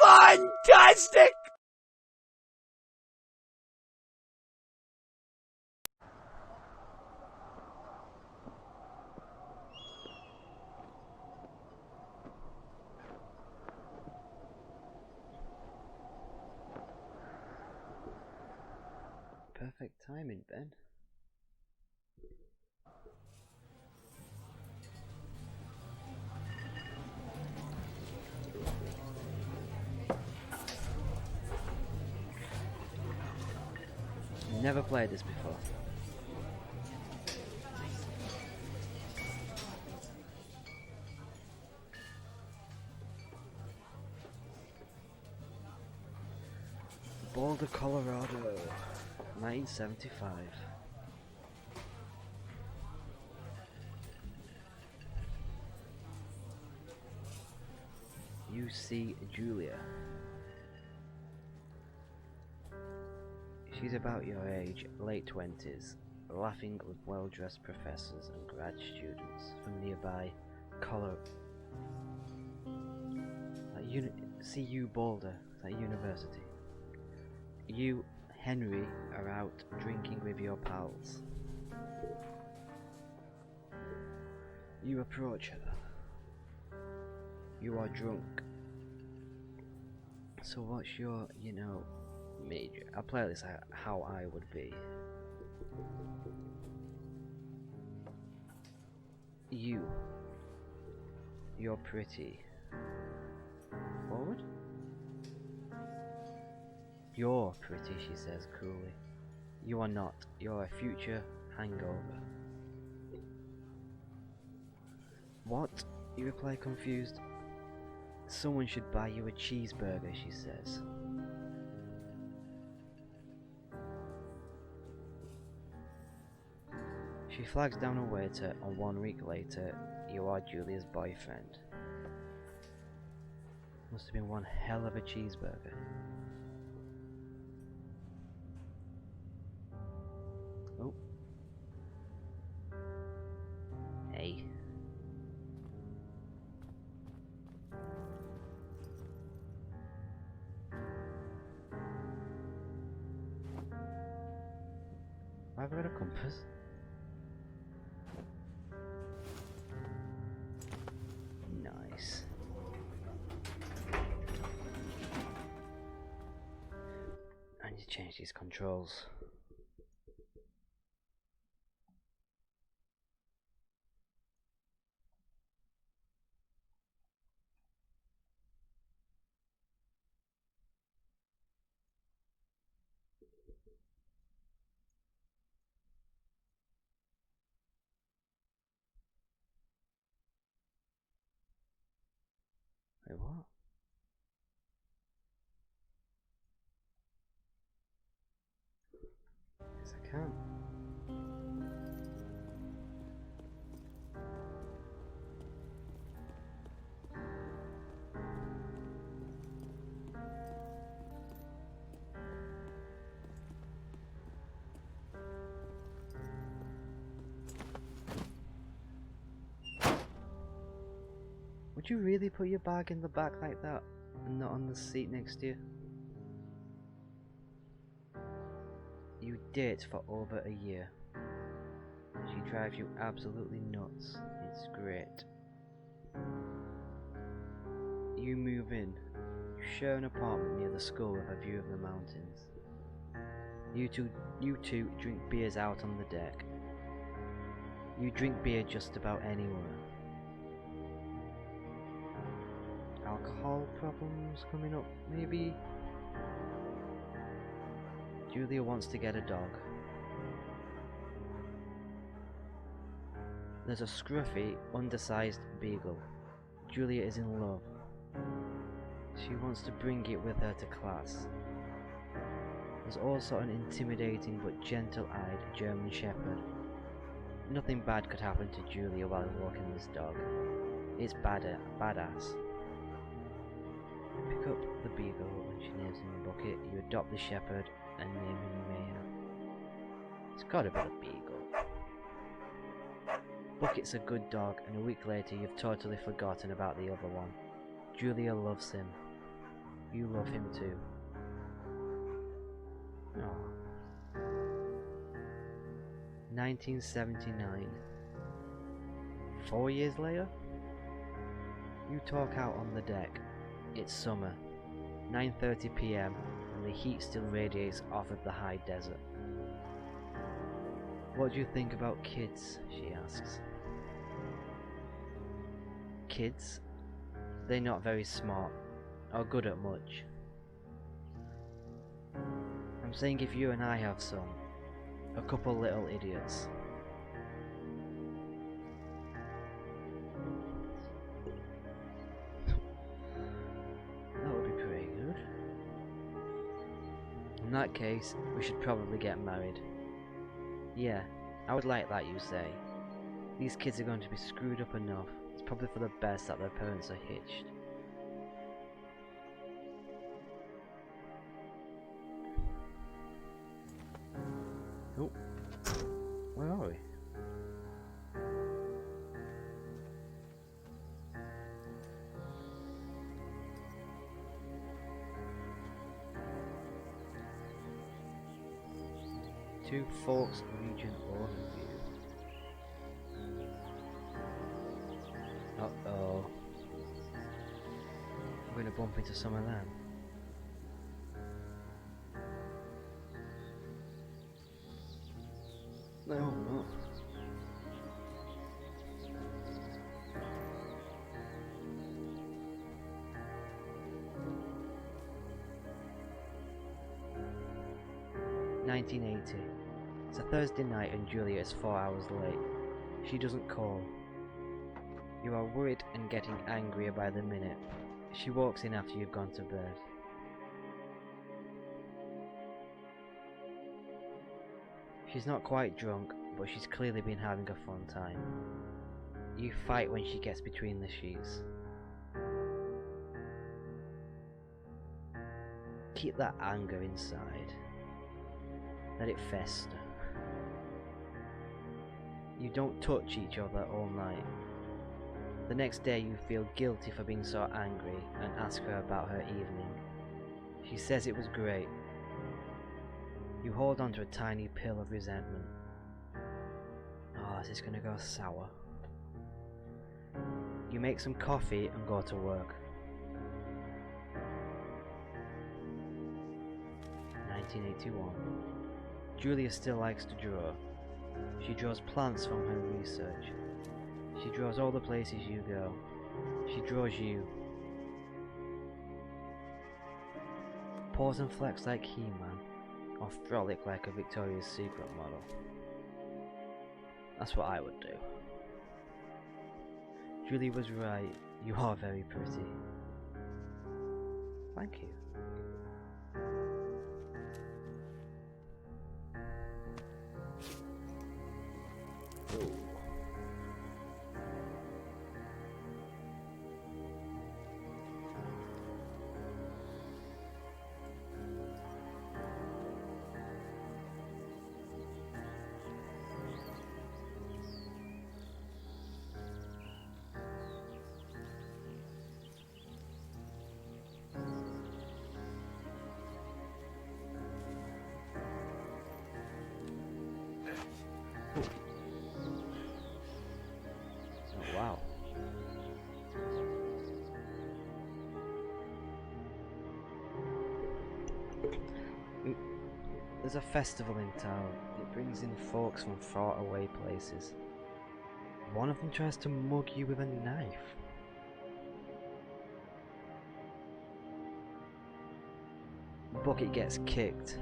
Fantastic! Perfect timing, Ben. Never played this before. Boulder, Colorado, 1975. You see Julia. She's about your age, late 20s, laughing with well-dressed professors and grad students from nearby CU Boulder, that university. You, Henry, are out drinking with your pals. You approach her. You are drunk. So what's your, major? I'll play this how I would be. You're pretty. Forward? You're pretty, she says coolly. You are not. You're a future hangover. What? You reply confused. Someone should buy you a cheeseburger, she says. She flags down a waiter, and 1 week later, you are Julia's boyfriend. Must have been one hell of a cheeseburger. Oh. Hey. Have I got a compass? Nice. I need to change these controls. Wait, what? Yes, I can. Would you really put your bag in the back like that and not on the seat next to you? You date for over a year. She drives you absolutely nuts. It's great. You move in. You share an apartment near the school with a view of the mountains. You two drink beers out on the deck. You drink beer just about anywhere. Alcohol problems coming up, maybe? Julia wants to get a dog. There's a scruffy, undersized beagle. Julia is in love. She wants to bring it with her to class. There's also an intimidating but gentle-eyed German Shepherd. Nothing bad could happen to Julia while walking this dog. It's badass. Pick up the beagle when she names him in the bucket. You adopt the shepherd and name him Mayor. It's gotta be the beagle. Bucket's a good dog, and a week later you've totally forgotten about the other one. Julia loves him. You love him too. Oh. 1979. 4 years later? You talk out on the deck. It's summer. 9:30 p.m. and the heat still radiates off of the high desert. What do you think about kids? She asks. Kids? They're not very smart, or good at much. I'm saying if you and I have some, a couple little idiots. That would be pretty good. In that case, we should probably get married. Yeah, I would like that, you say. These kids are going to be screwed up enough. It's probably for the best that their parents are hitched. Oh, where are we? Two Forks region overview. Uh-oh. I'm going to bump into some of them. No, I'm not. $19.80. It's a Thursday night and Julia is 4 hours late. She doesn't call. You are worried and getting angrier by the minute. She walks in after you've gone to bed. She's not quite drunk, but she's clearly been having a fun time. You fight when she gets between the sheets. Keep that anger inside. Let it fester. You don't touch each other all night. The next day you feel guilty for being so angry and ask her about her evening. She says it was great. You hold on to a tiny pill of resentment. Oh, this is gonna go sour. You make some coffee and go to work. 1981. Julia still likes to draw. She draws plants from her research. She draws all the places you go. She draws you. Pause and flex like He-Man, or frolic like a Victoria's Secret model. That's what I would do. Julie was right. You are very pretty. Thank you. Ooh. Oh, wow. There's a festival in town. It brings in folks from far away places. One of them tries to mug you with a knife. Bucket gets kicked.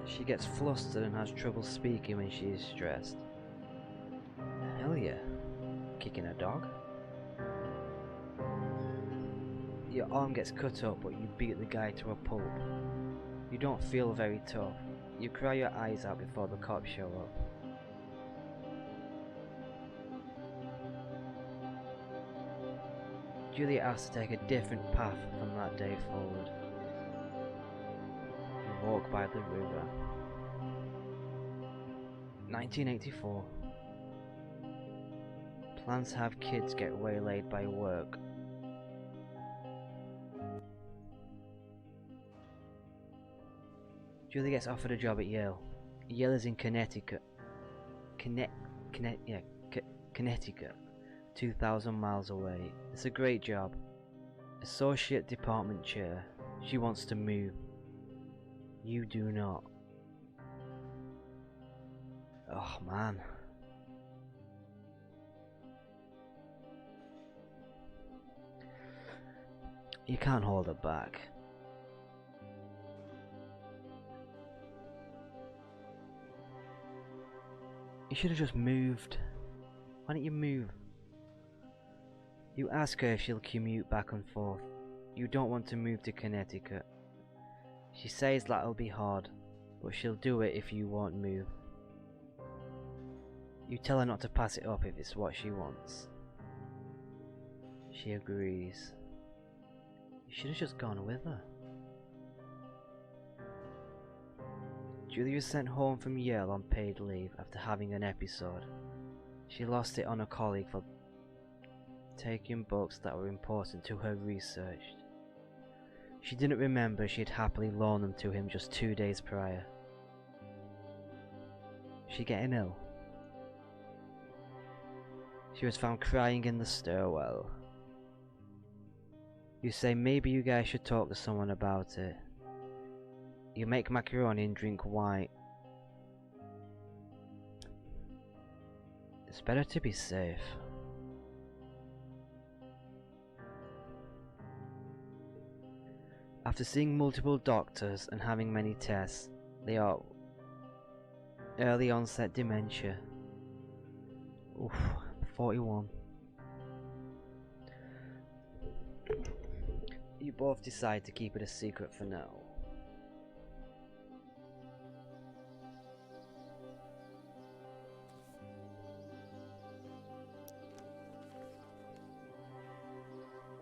She gets flustered and has trouble speaking when she is stressed. Hell yeah. Kicking a dog? Your arm gets cut up, but you beat the guy to a pulp. You don't feel very tough. You cry your eyes out before the cops show up. Julia asks to take a different path from that day forward. You walk by the river. 1984. Plans to have kids get waylaid by work. Julia gets offered a job at Yale. Yale is in Connecticut. Connecticut. 2,000 miles away. It's a great job. Associate department chair. She wants to move. You do not. Oh man. You can't hold her back. You should have just moved. Why don't you move? You ask her if she'll commute back and forth. You don't want to move to Connecticut. She says that'll be hard, but she'll do it if you won't move. You tell her not to pass it up if it's what she wants. She agrees. You should have just gone with her. Julia was sent home from Yale on paid leave after having an episode. She lost it on a colleague for taking books that were important to her research. She didn't remember she had happily loaned them to him just 2 days prior. She getting ill? She was found crying in the stairwell. You say maybe you guys should talk to someone about it. You make macaroni and drink wine. It's better to be safe. After seeing multiple doctors and having many tests, they are early onset dementia. Oof, 41. You both decide to keep it a secret for now.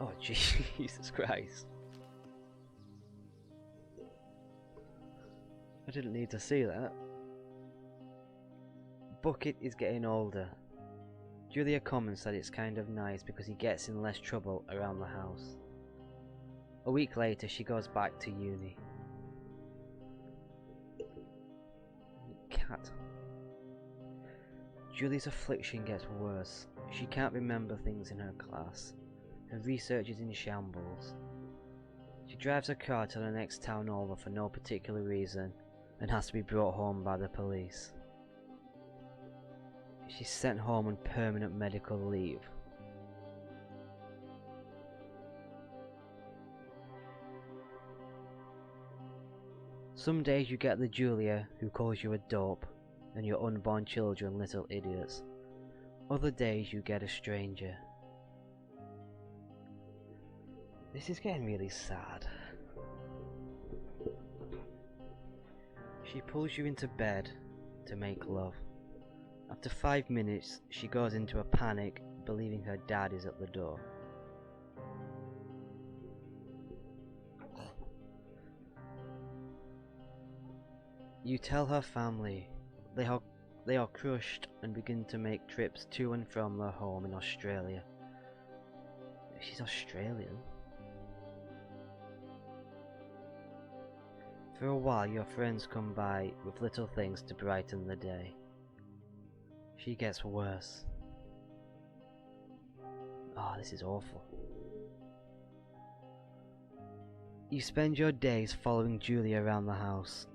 Oh Jesus Christ. I didn't need to see that. Bucket is getting older. Julia comments that it's kind of nice because he gets in less trouble around the house. A week later she goes back to uni. Cat. Julia's affliction gets worse. She can't remember things in her class. Her research is in shambles. She drives her car to the next town over for no particular reason and has to be brought home by the police. She's sent home on permanent medical leave. Some days you get the Julia who calls you a dope and your unborn children little idiots. Other days you get a stranger. This is getting really sad. She pulls you into bed to make love. After 5 minutes, she goes into a panic, believing her dad is at the door. You tell her family. They are crushed and begin to make trips to and from their home in Australia. She's Australian. For a while your friends come by with little things to brighten the day. She gets worse. Oh, this is awful. You spend your days following Julia around the house.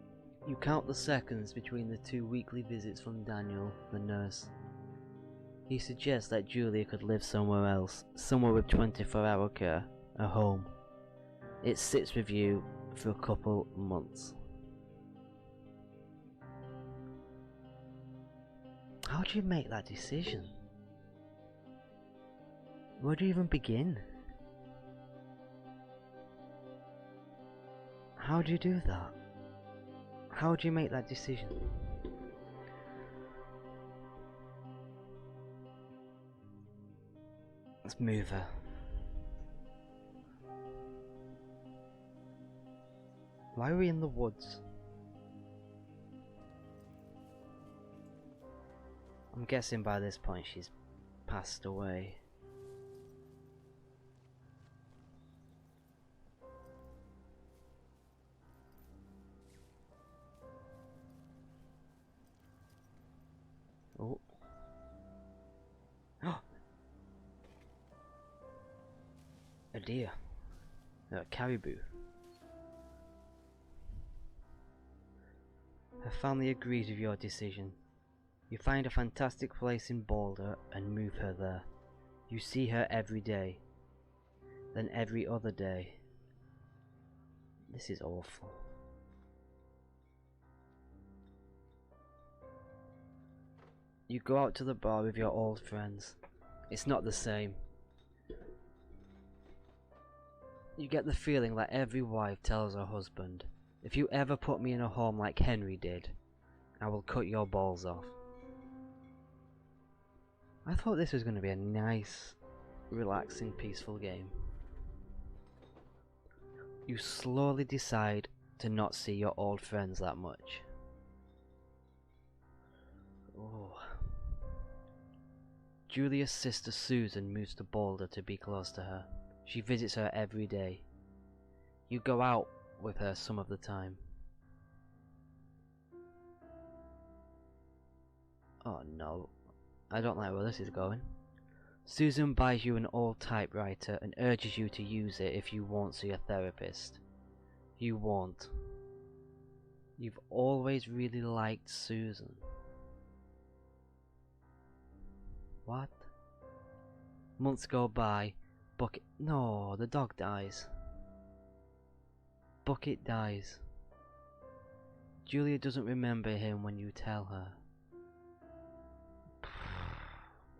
You count the seconds between the 2 weekly visits from Daniel, the nurse. He suggests that Julia could live somewhere else, somewhere with 24-hour care, a home. It sits with you for a couple months. How do you make that decision? Where do you even begin? How do you do that? How do you make that decision? Let's move her. Why are we in the woods? I'm guessing by this point she's passed away. A deer. A caribou. Her family agrees with your decision. You find a fantastic place in Boulder and move her there. You see her every day. Then every other day. This is awful. You go out to the bar with your old friends. It's not the same. You get the feeling that every wife tells her husband, if you ever put me in a home like Henry did, I will cut your balls off. I thought this was going to be a nice, relaxing, peaceful game. You slowly decide to not see your old friends that much. Oh. Julia's sister Susan moves to Boulder to be close to her. She visits her every day. You go out with her some of the time. Oh no, I don't like where this is going. Susan buys you an old typewriter and urges you to use it if you won't see a therapist. You won't. You've always really liked Susan. What? Months go by. Bucket. No, the dog dies. Bucket dies. Julia doesn't remember him when you tell her.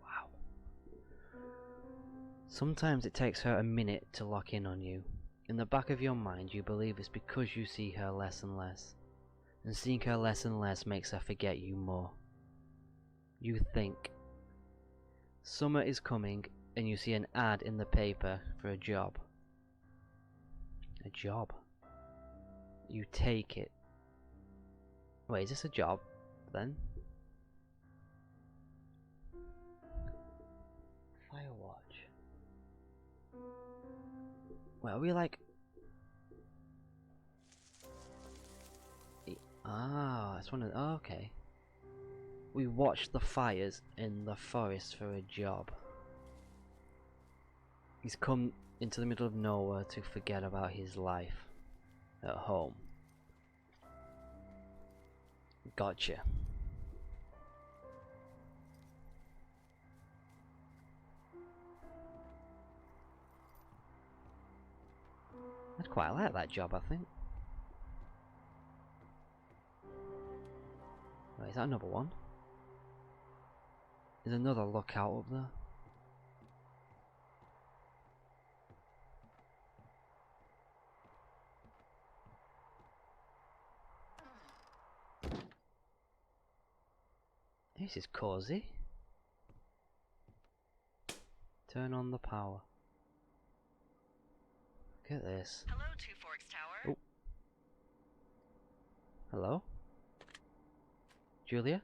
Wow. Sometimes it takes her a minute to lock in on you. In the back of your mind, you believe it's because you see her less and less. And seeing her less and less makes her forget you more. You think. Summer is coming, and you see an ad in the paper for a job. A job? You take it. Wait, is this a job, then? Firewatch. Wait, are we like... Ah, it's one of the... Oh, okay. We watch the fires in the forest for a job. He's come into the middle of nowhere to forget about his life at home. Gotcha. I'd quite like that job, I think. Wait, is that another one? There's another lookout up there. This is cozy. Turn on the power. Look at this. Hello, Two Forks Tower. Oh. Hello? Julia?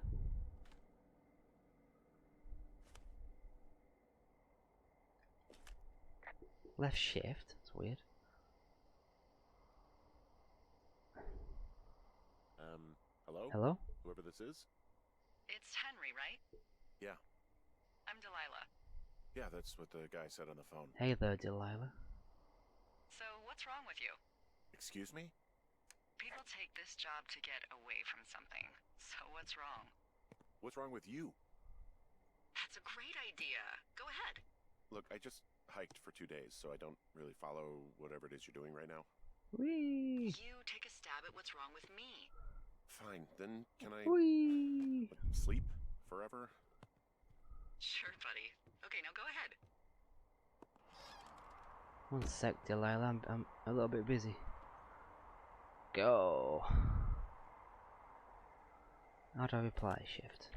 Left shift? That's weird. Hello? Hello? Whoever this is? It's Henry, right? Yeah. I'm Delilah. Yeah, that's what the guy said on the phone. Hey there, Delilah. So, what's wrong with you? Excuse me? People take this job to get away from something. So, what's wrong? What's wrong with you? That's a great idea. Go ahead. Look, I just hiked for 2 days, so I don't really follow whatever it is you're doing right now. Whee! You take a stab at what's wrong with me. Fine, then can I Whee! sleep forever? Sure, buddy. Okay, now go ahead. One sec, Delilah. I'm a little bit busy. Go. How do I reply? Shift.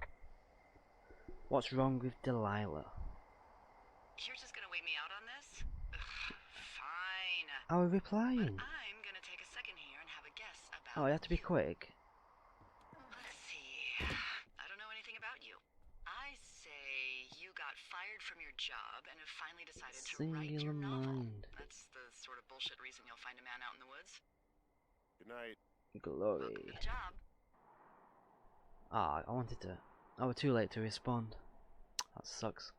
What's wrong with Delilah? You're just gonna wait me out on this? Ugh, fine. How are we replying? But I'm gonna take a second here and have a guess about Oh, you have to be quick. Let's see. I don't know anything about you. I say you got fired from your job and have finally decided to write your Singular novel. mind. That's the sort of bullshit reason you'll find a man out in the woods. Good night. Glory. Welcome to the job. Ah, I wanted to. I was too late to respond. That sucks.